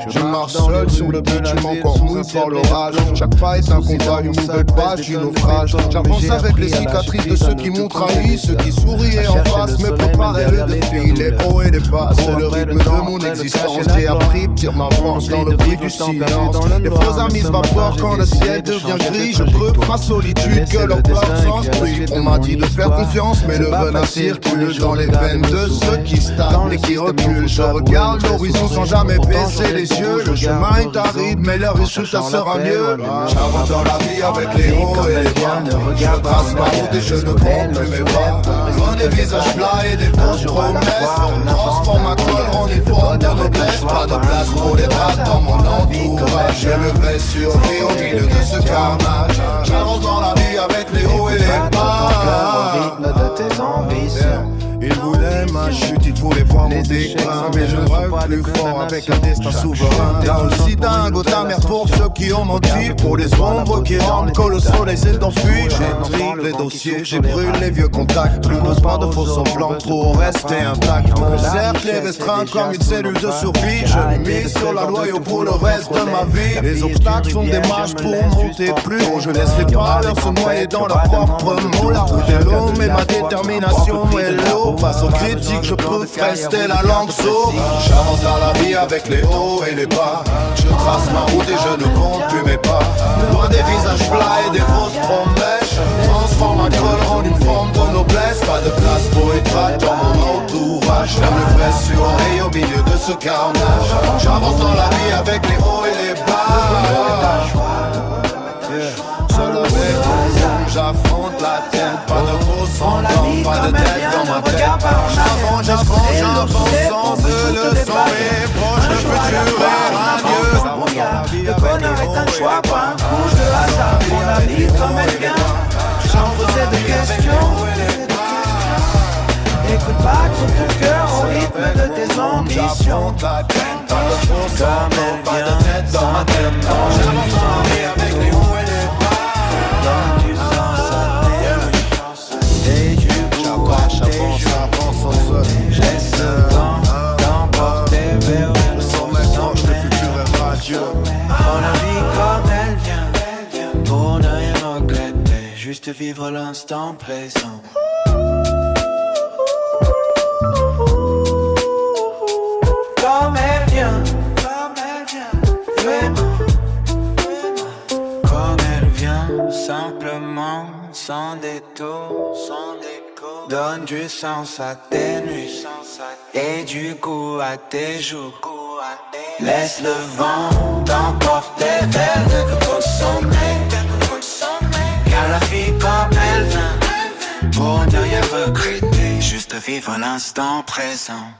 Je marche seul sur le bitume encore mouillé par l'orage. Chaque pas est un combat, une nouvelle page du naufrage. J'avance avec les cicatrices de ceux qui m'ont trahi, ceux qui souriaient en face me préparaient le défi. Les hauts et les bas, c'est le rythme de mon existence. J'ai appris, tire ma force dans le bruit du silence. Les faux amis se vaporent quand le ciel devient gris. Je creuse ma solitude que leur plein sens brille. On m'a dit de faire confiance, mais le venin circule dans les veines de ceux qui stagnent et qui reculent. Je regarde l'horizon sans jamais baisser les yeux. Le chemin est aride, mais le résultat sera mieux. J'avance dans la vie avec les hauts et les bas. Je trace ma route et je ne compte plus mes pas. Loin des visages plats et des fausses promesses. On transforme ma colle en une forme de noblesse. Pas de place pour les rats dans mon entourage. J'ai le vrai survie au milieu de ce carnage. J'avance dans la vie avec les hauts et les bas. Au rythme de tes ambitions. Il voulait ma chute, il voulait voir mon déclin. Mais je rêve plus fort avec un destin souverain. T'as aussi dingue, ta mère pour ceux qui ont menti. Pour les ombres qui dorment quand le soleil s'est enfui. J'ai pris les dossiers, j'ai brûlé les vieux contacts. Plus besoin de faux semblants pour rester intact. Mon cercle est restreint comme une cellule de survie. Je mise sur la loi pour le reste de ma vie. Les obstacles sont des marches pour monter plus haut. Je laisse les parleurs se noyer dans leurs propres mots. La route est longue mais ma détermination est l'eau. Face aux critiques, je peux rester la langue sourde. J'avance dans la vie avec les hauts et les bas. Je trace ma route et je ne compte plus mes pas. Loin des visages plats et des fausses promesses. Je transforme ma colle en une forme de noblesse. Pas de place pour être dans mon entourage. J'aime le vrai soleil au milieu de ce carnage. J'avance dans la vie avec les hauts et les bas. Seul avec vous, j'affronte la tête. Pas de faux semblants, pas de tête dans ma tête. J'avance sans de leçons et proche, le futur est radieux. Le bonheur est un choix, pas un coup de hasard. Prends la vie comme elle vient, sans poser de questions. Écoute pas tout ton cœur au rythme de tes ambitions. J'affronte la tête, pas de faux semblants, pas de tête dans ma tête. J'avance dans la vie avec les hauts et les bas. Donne du sens à tes nuits. Et du coup à tes jours. Laisse le vent t'emporter vers le sommet proche, le futur est radieux. Prends la vie comme elle vient, pour ne rien regretter, juste vivre l'instant présent. Comme elle vient, vraiment. Comme elle vient, simplement, sans détour, sans déco. Donne du sens à tes nuits et du goût à tes jours. Laisse le vent t'emporter vers le nouveau sommet. Car la vie comme elle vient, pour ne rien regretter, juste vivre l'instant présent.